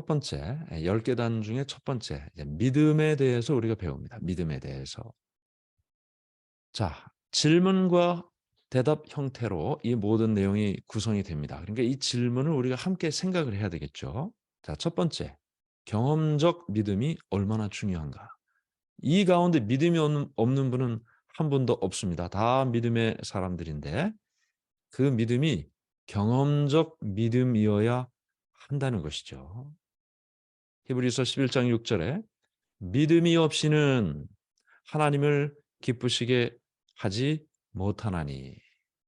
첫 번째, 10계단 중에 첫 번째, 믿음에 대해서 우리가 배웁니다. 믿음에 대해서. 자, 질문과 대답 형태로 이 모든 내용이 구성이 됩니다. 그러니까 이 질문을 우리가 함께 생각을 해야 되겠죠. 자, 첫 번째, 경험적 믿음이 얼마나 중요한가? 이 가운데 믿음이 없는 분은 한 분도 없습니다. 다 믿음의 사람들인데 그 믿음이 경험적 믿음이어야 한다는 것이죠. 히브리서 11장 6절에 믿음이 없이는 하나님을 기쁘시게 하지 못하나니.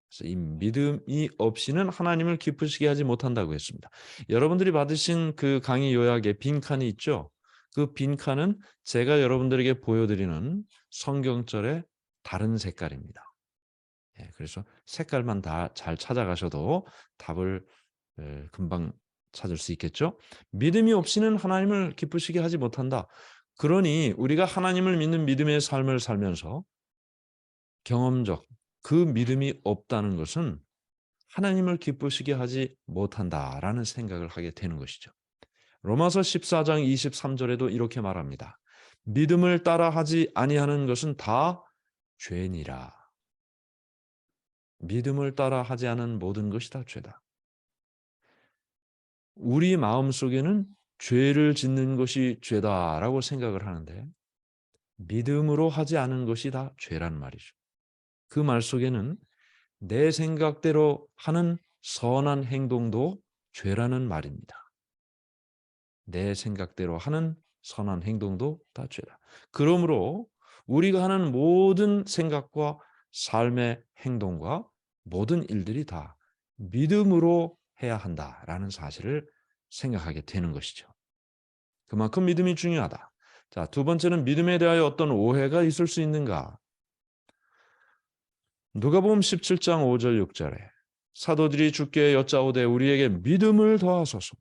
그래서 이 믿음이 없이는 하나님을 기쁘시게 하지 못한다고 했습니다. 여러분들이 받으신 그 강의 요약에 빈칸이 있죠. 그 빈칸은 제가 여러분들에게 보여드리는 성경절의 다른 색깔입니다. 그래서 색깔만 다 잘 찾아가셔도 답을 금방 찾을 수 있겠죠. 믿음이 없이는 하나님을 기쁘시게 하지 못한다. 그러니 우리가 하나님을 믿는 믿음의 삶을 살면서 경험적 그 믿음이 없다는 것은 하나님을 기쁘시게 하지 못한다라는 생각을 하게 되는 것이죠. 로마서 14장 23절에도 이렇게 말합니다. 믿음을 따라하지 아니하는 것은 다 죄니라. 믿음을 따라하지 않은 모든 것이 다 죄다. 우리 마음속에는 죄를 짓는 것이 죄다라고 생각을 하는데 믿음으로 하지 않은 것이 다 죄란 말이죠. 그 말 속에는 내 생각대로 하는 선한 행동도 죄라는 말입니다. 내 생각대로 하는 선한 행동도 다 죄다. 그러므로 우리가 하는 모든 생각과 삶의 행동과 모든 일들이 다 믿음으로 해야 한다라는 사실을 생각하게 되는 것이죠. 그만큼 믿음이 중요하다. 자, 두 번째는 믿음에 대하여 어떤 오해가 있을 수 있는가? 누가복음 17장 5절 6절에 사도들이 주께 여짜오되 우리에게 믿음을 더하소서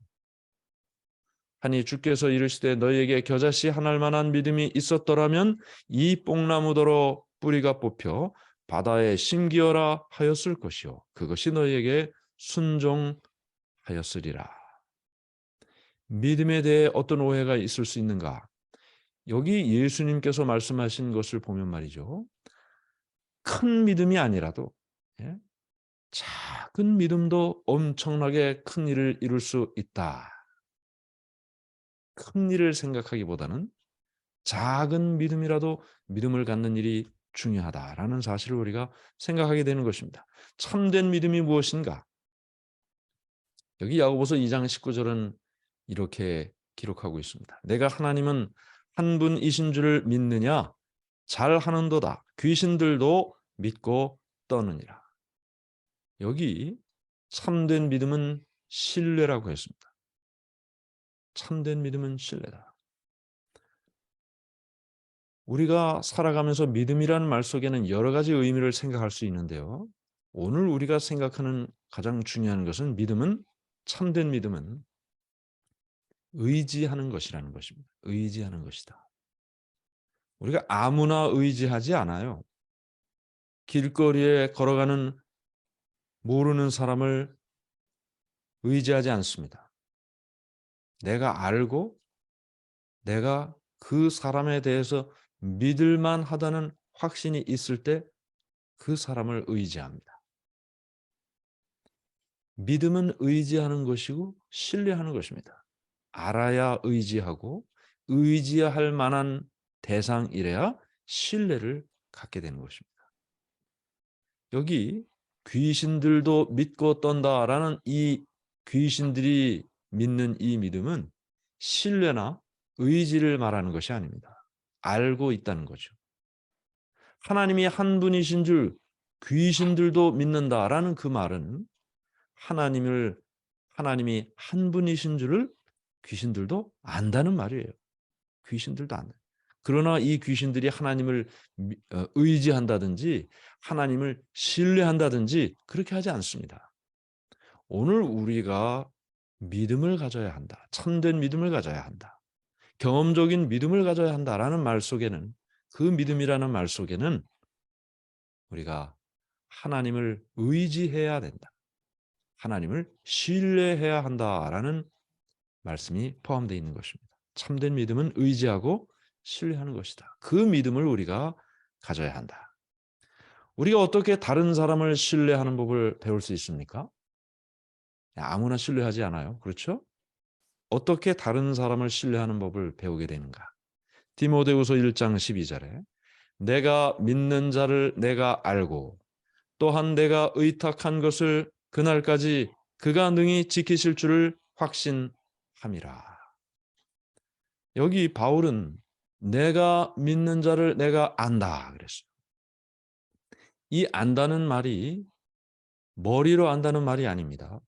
하니 주께서 이르시되 너희에게 겨자씨 한 알만한 믿음이 있었더라면 이 뽕나무더러 뿌리가 뽑혀 바다에 심기어라 하였을 것이요 그것이 너희에게 순종하였으리라. 믿음에 대해 어떤 오해가 있을 수 있는가? 여기 예수님께서 말씀하신 것을 보면 말이죠. 큰 믿음이 아니라도 작은 믿음도 엄청나게 큰 일을 이룰 수 있다. 큰 일을 생각하기보다는 작은 믿음이라도 믿음을 갖는 일이 중요하다라는 사실을 우리가 생각하게 되는 것입니다. 참된 믿음이 무엇인가? 여기 야고보서 2장 19절은 이렇게 기록하고 있습니다. 내가 하나님은 한 분이신 줄을 믿느냐? 잘하는도다. 귀신들도 믿고 떠느니라. 여기 참된 믿음은 신뢰라고 했습니다. 참된 믿음은 신뢰다. 우리가 살아가면서 믿음이라는 말 속에는 여러 가지 의미를 생각할 수 있는데요. 오늘 우리가 생각하는 가장 중요한 것은 참된 믿음은 의지하는 것이라는 것입니다. 의지하는 것이다. 우리가 아무나 의지하지 않아요. 길거리에 걸어가는 모르는 사람을 의지하지 않습니다. 내가 알고 내가 그 사람에 대해서 믿을만 하다는 확신이 있을 때 그 사람을 의지합니다. 믿음은 의지하는 것이고 신뢰하는 것입니다. 알아야 의지하고 의지할 만한 대상이래야 신뢰를 갖게 되는 것입니다. 여기 귀신들도 믿고 떤다라는 이 귀신들이 믿는 이 믿음은 신뢰나 의지를 말하는 것이 아닙니다. 알고 있다는 거죠. 하나님이 한 분이신 줄 귀신들도 믿는다라는 그 말은 하나님이 한 분이신 줄을 귀신들도 안다는 말이에요. 귀신들도 안다. 그러나 이 귀신들이 하나님을 의지한다든지 하나님을 신뢰한다든지 그렇게 하지 않습니다. 오늘 우리가 믿음을 가져야 한다. 참된 믿음을 가져야 한다. 경험적인 믿음을 가져야 한다라는 말 속에는 그 믿음이라는 말 속에는 우리가 하나님을 의지해야 된다. 하나님을 신뢰해야 한다라는 말씀이 포함되어 있는 것입니다. 참된 믿음은 의지하고 신뢰하는 것이다. 그 믿음을 우리가 가져야 한다. 우리가 어떻게 다른 사람을 신뢰하는 법을 배울 수 있습니까? 아무나 신뢰하지 않아요. 그렇죠? 어떻게 다른 사람을 신뢰하는 법을 배우게 되는가? 디모데후서 1장 12절에 내가 믿는 자를 내가 알고 또한 내가 의탁한 것을 그날까지 그가 능히 지키실 줄을 확신함이라. 여기 바울은 내가 믿는 자를 내가 안다 그랬어요. 이 안다는 말이 머리로 안다는 말이 아닙니다.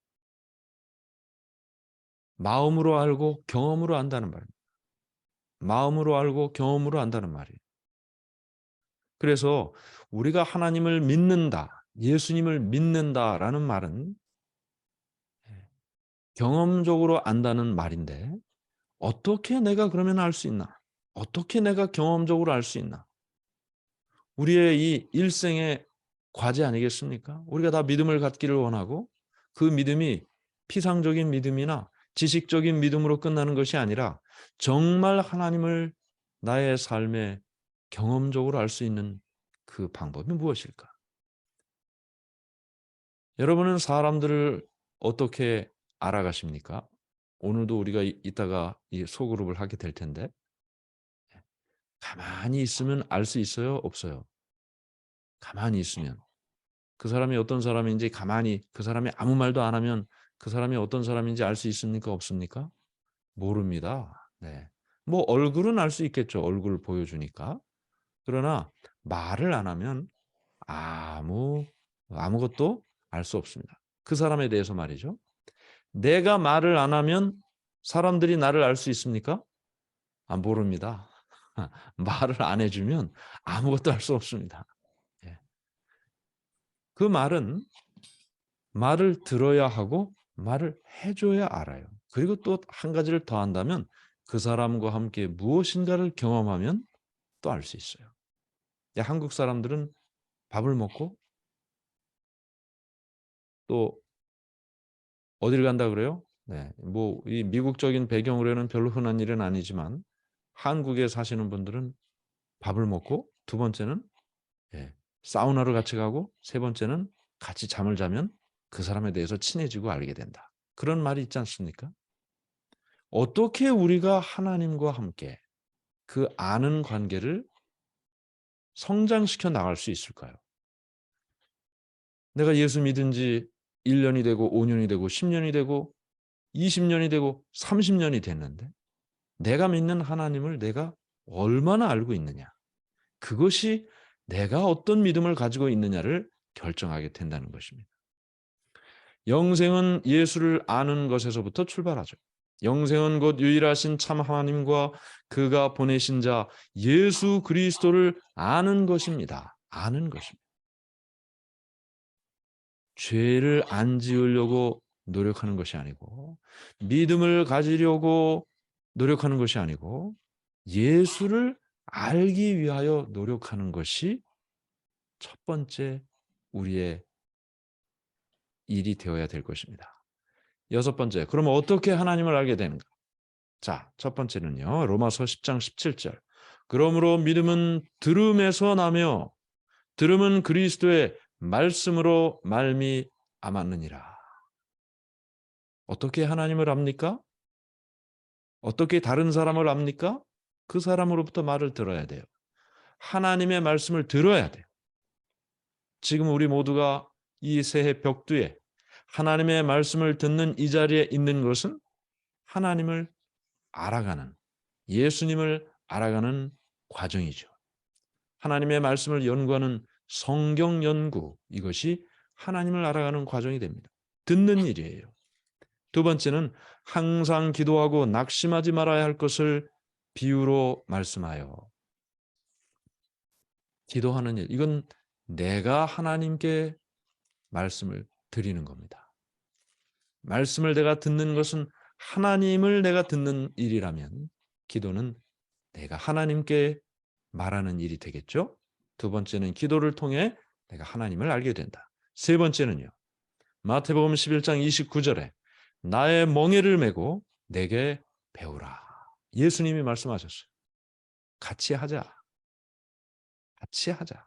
마음으로 알고 경험으로 안다는 말입니다. 마음으로 알고 경험으로 안다는 말이에요. 그래서 우리가 하나님을 믿는다, 예수님을 믿는다라는 말은 경험적으로 안다는 말인데 어떻게 내가 그러면 알 수 있나? 어떻게 내가 경험적으로 알 수 있나? 우리의 이 일생의 과제 아니겠습니까? 우리가 다 믿음을 갖기를 원하고 그 믿음이 피상적인 믿음이나 지식적인 믿음으로 끝나는 것이 아니라 정말 하나님을 나의 삶에 경험적으로 알 수 있는 그 방법이 무엇일까? 여러분은 사람들을 어떻게 알아가십니까? 오늘도 우리가 이따가 이 소그룹을 하게 될 텐데 가만히 있으면 알 수 있어요? 없어요? 가만히 있으면. 그 사람이 어떤 사람인지 가만히 그 사람이 아무 말도 안 하면 그 사람이 어떤 사람인지 알 수 있습니까? 없습니까? 모릅니다. 네. 뭐 얼굴은 알 수 있겠죠. 얼굴을 보여주니까. 그러나 말을 안 하면 아무것도 알 수 없습니다. 그 사람에 대해서 말이죠. 내가 말을 안 하면 사람들이 나를 알 수 있습니까? 모릅니다. 말을 안 해주면 아무것도 알 수 없습니다. 예. 그 말은 말을 들어야 하고 말을 해줘야 알아요. 그리고 또 한 가지를 더 한다면 그 사람과 함께 무엇인가를 경험하면 또 알 수 있어요. 한국 사람들은 밥을 먹고 또 어딜 간다 그래요? 네, 뭐 이 미국적인 배경으로는 별로 흔한 일은 아니지만 한국에 사시는 분들은 밥을 먹고 두 번째는 사우나를 같이 가고 세 번째는 같이 잠을 자면 그 사람에 대해서 친해지고 알게 된다. 그런 말이 있지 않습니까? 어떻게 우리가 하나님과 함께 그 아는 관계를 성장시켜 나갈 수 있을까요? 내가 예수 믿은 지 1년이 되고 5년이 되고 10년이 되고 20년이 되고 30년이 됐는데 내가 믿는 하나님을 내가 얼마나 알고 있느냐. 그것이 내가 어떤 믿음을 가지고 있느냐를 결정하게 된다는 것입니다. 영생은 예수를 아는 것에서부터 출발하죠. 영생은 곧 유일하신 참 하나님과 그가 보내신 자 예수 그리스도를 아는 것입니다. 아는 것입니다. 죄를 안 지으려고 노력하는 것이 아니고 믿음을 가지려고 노력하는 것이 아니고 예수를 알기 위하여 노력하는 것이 첫 번째 우리의 일이 되어야 될 것입니다. 여섯 번째, 그러면 어떻게 하나님을 알게 되는가? 자, 첫 번째는요. 로마서 10장 17절. 그러므로 믿음은 들음에서 나며 들음은 그리스도의 말씀으로 말미암았느니라. 어떻게 하나님을 압니까? 어떻게 다른 사람을 압니까? 그 사람으로부터 말을 들어야 돼요. 하나님의 말씀을 들어야 돼요. 지금 우리 모두가 이 새해 벽두에 하나님의 말씀을 듣는 이 자리에 있는 것은 하나님을 알아가는, 예수님을 알아가는 과정이죠. 하나님의 말씀을 연구하는 성경 연구, 이것이 하나님을 알아가는 과정이 됩니다. 듣는 일이에요. 두 번째는 항상 기도하고 낙심하지 말아야 할 것을 비유로 말씀하여. 기도하는 일, 이건 내가 하나님께 말씀을 드리는 겁니다. 말씀을 내가 듣는 것은 하나님을 내가 듣는 일이라면 기도는 내가 하나님께 말하는 일이 되겠죠. 두 번째는 기도를 통해 내가 하나님을 알게 된다. 세 번째는요. 마태복음 11장 29절에 나의 멍에를 메고 내게 배우라. 예수님이 말씀하셨어요. 같이 하자. 같이 하자.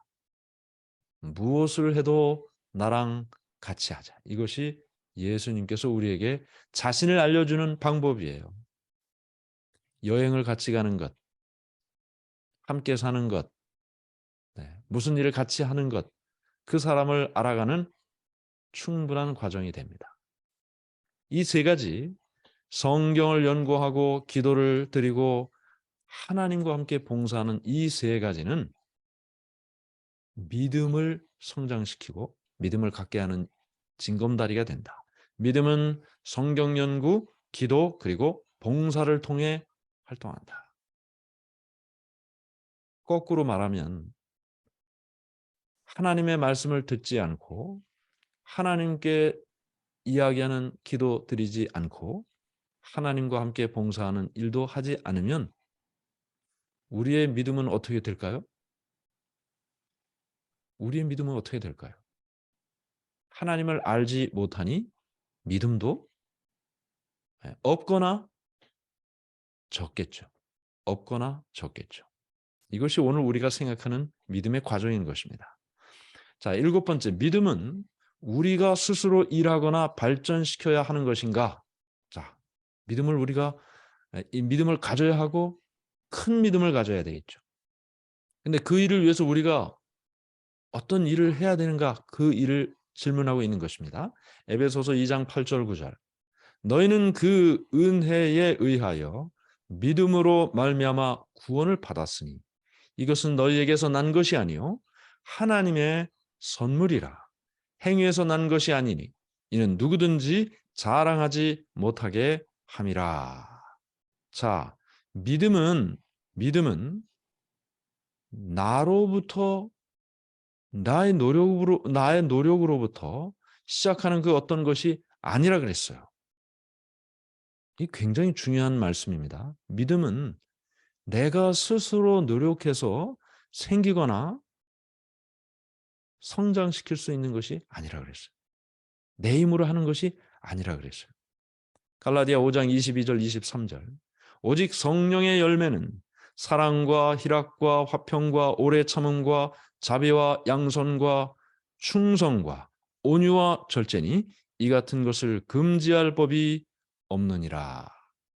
무엇을 해도 나랑 같이 하자. 이것이 예수님께서 우리에게 자신을 알려주는 방법이에요. 여행을 같이 가는 것, 함께 사는 것, 무슨 일을 같이 하는 것, 그 사람을 알아가는 충분한 과정이 됩니다. 이 세 가지, 성경을 연구하고 기도를 드리고 하나님과 함께 봉사하는 이 세 가지는 믿음을 성장시키고 믿음을 갖게 하는 징검다리가 된다. 믿음은 성경 연구, 기도, 그리고 봉사를 통해 활동한다. 거꾸로 말하면 하나님의 말씀을 듣지 않고 하나님께 이야기하는 기도 드리지 않고 하나님과 함께 봉사하는 일도 하지 않으면 우리의 믿음은 어떻게 될까요? 우리의 믿음은 어떻게 될까요? 하나님을 알지 못하니 믿음도 없거나 적겠죠. 없거나 적겠죠. 이것이 오늘 우리가 생각하는 믿음의 과정인 것입니다. 자, 7번째, 믿음은 우리가 스스로 일하거나 발전시켜야 하는 것인가? 자, 이 믿음을 가져야 하고 큰 믿음을 가져야 되겠죠. 근데 그 일을 위해서 우리가 어떤 일을 해야 되는가? 그 일을 질문하고 있는 것입니다. 에베소서 2장 8절 9절. 너희는 그 은혜에 의하여 믿음으로 말미암아 구원을 받았으니 이것은 너희에게서 난 것이 아니요 하나님의 선물이라. 행위에서 난 것이 아니니 이는 누구든지 자랑하지 못하게 함이라. 자, 믿음은 나로부터 나의 노력으로부터 시작하는 그 어떤 것이 아니라 그랬어요. 이 굉장히 중요한 말씀입니다. 믿음은 내가 스스로 노력해서 생기거나 성장시킬 수 있는 것이 아니라 그랬어요. 내 힘으로 하는 것이 아니라 그랬어요. 갈라디아 5장 22절 23절. 오직 성령의 열매는 사랑과 희락과 화평과 오래 참음과 자비와 양선과 충성과 온유와 절제니 이 같은 것을 금지할 법이 없느니라.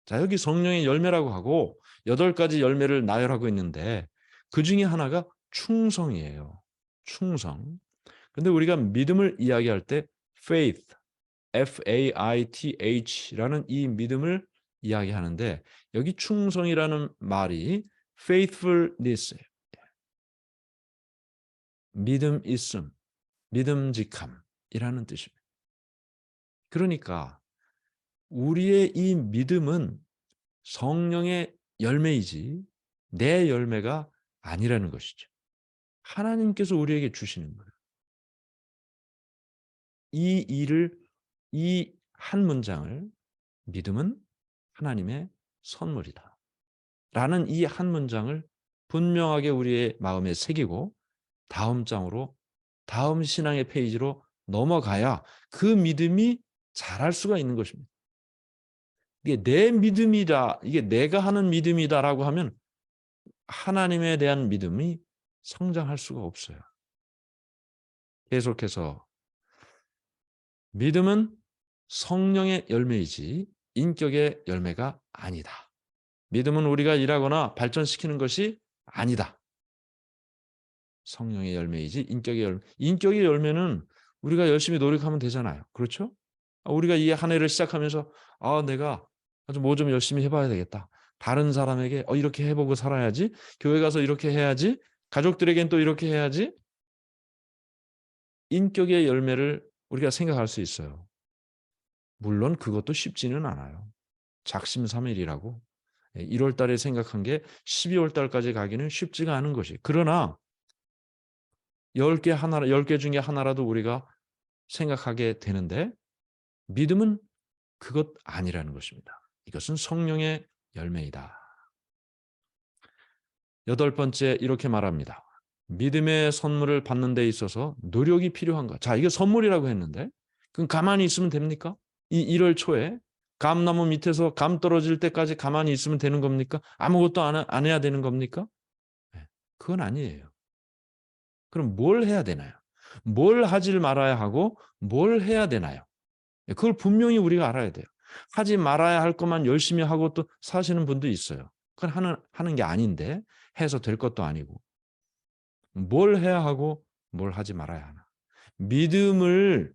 자, 여기 성령의 열매라고 하고 8가지 열매를 나열하고 있는데 그 중에 하나가 충성이에요. 충성. 근데 우리가 믿음을 이야기할 때 faith, F-A-I-T-H라는 이 믿음을 이야기하는데 여기 충성이라는 말이 faithfulness예요. 믿음 있음, 믿음직함이라는 뜻입니다. 그러니까 우리의 이 믿음은 성령의 열매이지 내 열매가 아니라는 것이죠. 하나님께서 우리에게 주시는 거예요. 이 한 문장을 믿음은 하나님의 선물이다. 라는 이 한 문장을 분명하게 우리의 마음에 새기고 다음 장으로 다음 신앙의 페이지로 넘어가야 그 믿음이 자랄 수가 있는 것입니다. 이게 내 믿음이다, 이게 내가 하는 믿음이다라고 하면 하나님에 대한 믿음이 성장할 수가 없어요. 계속해서 믿음은 성령의 열매이지 인격의 열매가 아니다. 믿음은 우리가 일하거나 발전시키는 것이 아니다. 성령의 열매이지 인격의 열매. 인격의 열매는 우리가 열심히 노력하면 되잖아요. 그렇죠? 우리가 이 한 해를 시작하면서 내가 아주 뭐 좀 열심히 해봐야 되겠다. 다른 사람에게 이렇게 해보고 살아야지. 교회 가서 이렇게 해야지. 가족들에겐 또 이렇게 해야지. 인격의 열매를 우리가 생각할 수 있어요. 물론 그것도 쉽지는 않아요. 작심삼일이라고 1월 달에 생각한 게 12월 달까지 가기는 쉽지가 않은 것이. 그러나 10개 중에 하나라도 우리가 생각하게 되는데 믿음은 그것 아니라는 것입니다. 이것은 성령의 열매이다. 8번째 이렇게 말합니다. 믿음의 선물을 받는 데 있어서 노력이 필요한가? 자, 이게 선물이라고 했는데 그럼 가만히 있으면 됩니까? 이 1월 초에 감나무 밑에서 감 떨어질 때까지 가만히 있으면 되는 겁니까? 아무것도 안 해야 되는 겁니까? 예. 그건 아니에요. 그럼 뭘 해야 되나요? 뭘 하질 말아야 하고 뭘 해야 되나요? 예, 그걸 분명히 우리가 알아야 돼요. 하지 말아야 할 것만 열심히 하고 또 사시는 분도 있어요. 그건 하는 게 아닌데 해서 될 것도 아니고. 뭘 해야 하고 뭘 하지 말아야 하나. 믿음을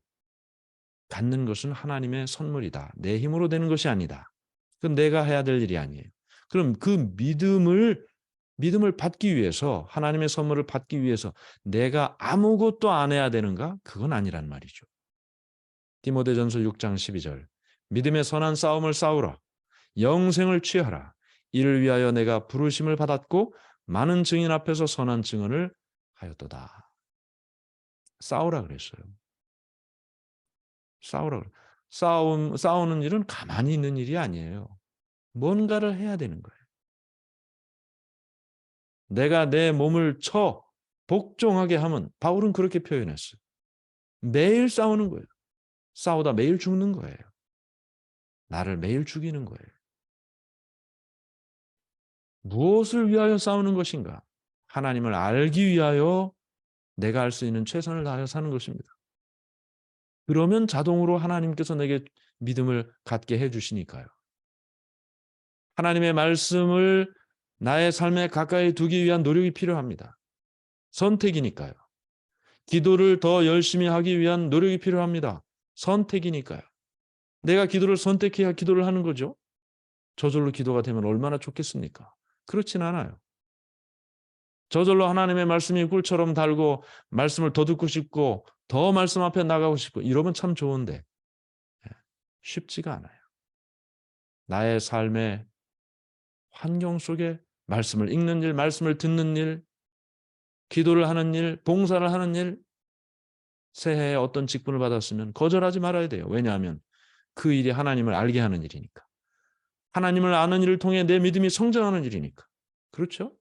갖는 것은 하나님의 선물이다. 내 힘으로 되는 것이 아니다. 그건 내가 해야 될 일이 아니에요. 그럼 그 믿음을 받기 위해서, 하나님의 선물을 받기 위해서 내가 아무것도 안 해야 되는가? 그건 아니란 말이죠. 디모데전서 6장 12절. 믿음의 선한 싸움을 싸우라. 영생을 취하라. 이를 위하여 내가 부르심을 받았고 많은 증인 앞에서 선한 증언을 하였도다. 싸우라 그랬어요. 싸우라. 싸우는 일은 가만히 있는 일이 아니에요. 뭔가를 해야 되는 거예요. 내가 내 몸을 쳐 복종하게 하면, 바울은 그렇게 표현했어요. 매일 싸우는 거예요. 싸우다 매일 죽는 거예요. 나를 매일 죽이는 거예요. 무엇을 위하여 싸우는 것인가? 하나님을 알기 위하여 내가 할 수 있는 최선을 다하여 사는 것입니다. 그러면 자동으로 하나님께서 내게 믿음을 갖게 해 주시니까요. 하나님의 말씀을 나의 삶에 가까이 두기 위한 노력이 필요합니다. 선택이니까요. 기도를 더 열심히 하기 위한 노력이 필요합니다. 선택이니까요. 내가 기도를 선택해야 기도를 하는 거죠. 저절로 기도가 되면 얼마나 좋겠습니까? 그렇진 않아요. 저절로 하나님의 말씀이 꿀처럼 달고 말씀을 더 듣고 싶고 더 말씀 앞에 나가고 싶고 이러면 참 좋은데 쉽지가 않아요. 나의 삶의 환경 속에 말씀을 읽는 일, 말씀을 듣는 일, 기도를 하는 일, 봉사를 하는 일, 새해에 어떤 직분을 받았으면 거절하지 말아야 돼요. 왜냐하면 그 일이 하나님을 알게 하는 일이니까. 하나님을 아는 일을 통해 내 믿음이 성장하는 일이니까. 그렇죠?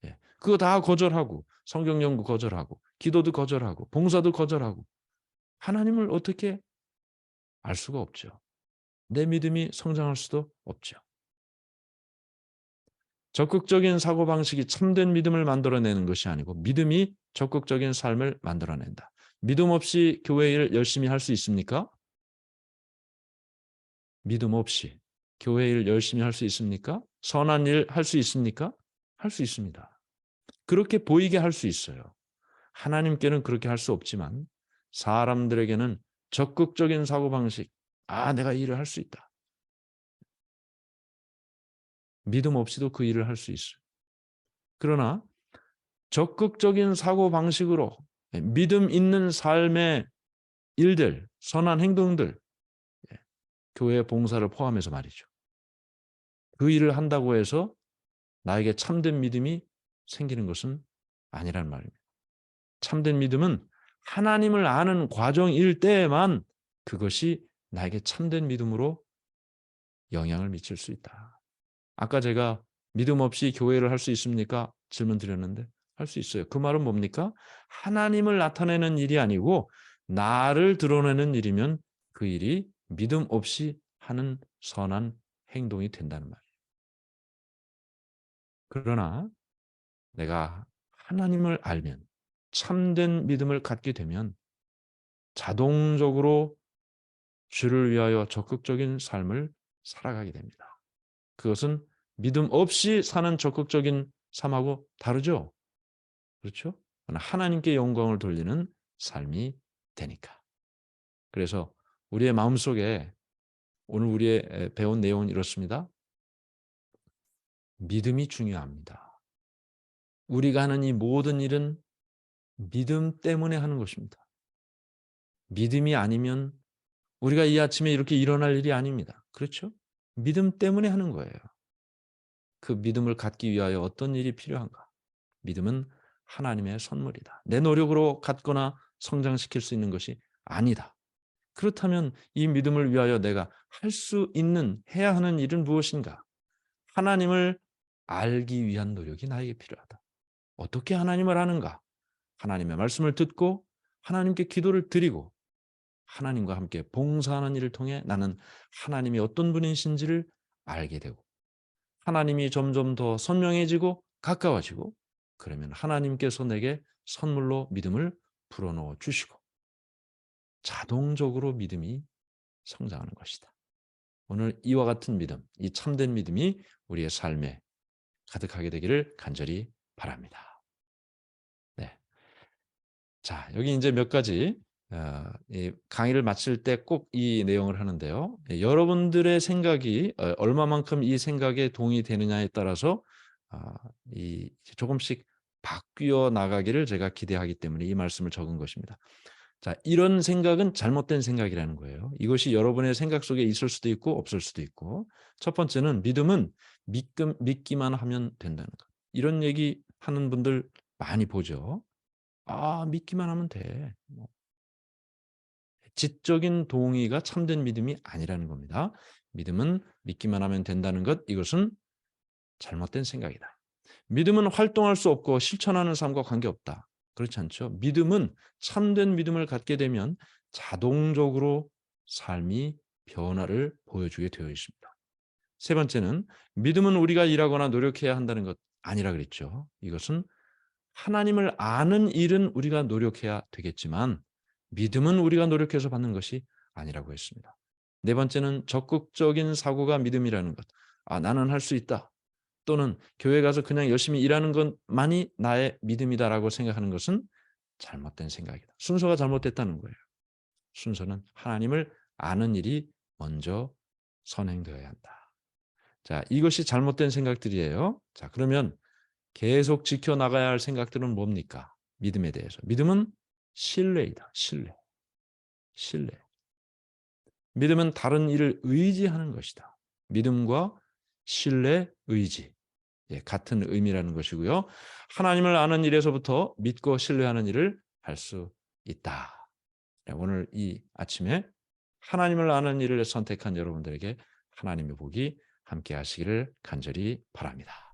예. 그거 다 거절하고 성경 연구 거절하고 기도도 거절하고 봉사도 거절하고 하나님을 어떻게 알 수가 없죠. 내 믿음이 성장할 수도 없죠. 적극적인 사고방식이 참된 믿음을 만들어내는 것이 아니고 믿음이 적극적인 삶을 만들어낸다. 믿음 없이 교회 일 열심히 할 수 있습니까? 믿음 없이 교회 일 열심히 할 수 있습니까? 선한 일 할 수 있습니까? 할 수 있습니다. 그렇게 보이게 할 수 있어요. 하나님께는 그렇게 할 수 없지만 사람들에게는 적극적인 사고방식, 내가 이 일을 할 수 있다. 믿음 없이도 그 일을 할 수 있어요. 그러나 적극적인 사고방식으로 믿음 있는 삶의 일들, 선한 행동들, 교회 봉사를 포함해서 말이죠. 그 일을 한다고 해서 나에게 참된 믿음이 생기는 것은 아니란 말입니다. 참된 믿음은 하나님을 아는 과정일 때에만 그것이 나에게 참된 믿음으로 영향을 미칠 수 있다. 아까 제가 믿음 없이 교회를 할 수 있습니까? 질문 드렸는데 할 수 있어요. 그 말은 뭡니까? 하나님을 나타내는 일이 아니고 나를 드러내는 일이면 그 일이 믿음 없이 하는 선한 행동이 된다는 말이에요. 그러나 내가 하나님을 알면 참된 믿음을 갖게 되면 자동적으로 주를 위하여 적극적인 삶을 살아가게 됩니다. 그것은 믿음 없이 사는 적극적인 삶하고 다르죠? 그렇죠? 하나님께 영광을 돌리는 삶이 되니까. 그래서 우리의 마음속에 오늘 우리의 배운 내용은 이렇습니다. 믿음이 중요합니다. 우리가 하는 이 모든 일은 믿음 때문에 하는 것입니다. 믿음이 아니면 우리가 이 아침에 이렇게 일어날 일이 아닙니다. 그렇죠? 믿음 때문에 하는 거예요. 그 믿음을 갖기 위하여 어떤 일이 필요한가? 믿음은 하나님의 선물이다. 내 노력으로 갖거나 성장시킬 수 있는 것이 아니다. 그렇다면 이 믿음을 위하여 내가 할 수 있는, 해야 하는 일은 무엇인가? 하나님을 알기 위한 노력이 나에게 필요하다. 어떻게 하나님을 아는가? 하나님의 말씀을 듣고 하나님께 기도를 드리고 하나님과 함께 봉사하는 일을 통해 나는 하나님이 어떤 분이신지를 알게 되고 하나님이 점점 더 선명해지고 가까워지고 그러면 하나님께서 내게 선물로 믿음을 불어넣어 주시고 자동적으로 믿음이 성장하는 것이다. 오늘 이와 같은 믿음, 이 참된 믿음이 우리의 삶에 가득하게 되기를 간절히 바랍니다. 네. 자, 여기 이제 몇 가지 이 강의를 마칠 때 꼭 이 내용을 하는데요. 여러분들의 생각이 얼마만큼 이 생각에 동의되느냐에 따라서 아 이 조금씩 바뀌어 나가기를 제가 기대하기 때문에 이 말씀을 적은 것입니다. 자, 이런 생각은 잘못된 생각이라는 거예요. 이것이 여러분의 생각 속에 있을 수도 있고 없을 수도 있고. 첫 번째는 믿음은 믿기만 하면 된다는 것. 이런 얘기하는 분들 많이 보죠. "아 믿기만 하면 돼." 뭐 지적인 동의가 참된 믿음이 아니라는 겁니다. 믿음은 믿기만 하면 된다는 것, 이것은 잘못된 생각이다. 믿음은 활동할 수 없고 실천하는 삶과 관계없다. 그렇지 않죠? 믿음은 참된 믿음을 갖게 되면 자동적으로 삶이 변화를 보여주게 되어 있습니다. 세 번째는 믿음은 우리가 일하거나 노력해야 한다는 것 아니라 그랬죠. 이것은 하나님을 아는 일은 우리가 노력해야 되겠지만 믿음은 우리가 노력해서 받는 것이 아니라고 했습니다. 네 번째는 적극적인 사고가 믿음이라는 것. 아, 나는 할 수 있다. 또는 교회 가서 그냥 열심히 일하는 것만이 나의 믿음이다라고 생각하는 것은 잘못된 생각이다. 순서가 잘못됐다는 거예요. 순서는 하나님을 아는 일이 먼저 선행되어야 한다. 자, 이것이 잘못된 생각들이에요. 자, 그러면 계속 지켜나가야 할 생각들은 뭡니까? 믿음에 대해서. 믿음은 신뢰이다. 신뢰. 신뢰. 믿음은 다른 일을 의지하는 것이다. 믿음과 신뢰, 의지. 예, 같은 의미라는 것이고요. 하나님을 아는 일에서부터 믿고 신뢰하는 일을 할 수 있다. 네, 오늘 이 아침에 하나님을 아는 일을 선택한 여러분들에게 하나님의 복이 함께 하시기를 간절히 바랍니다.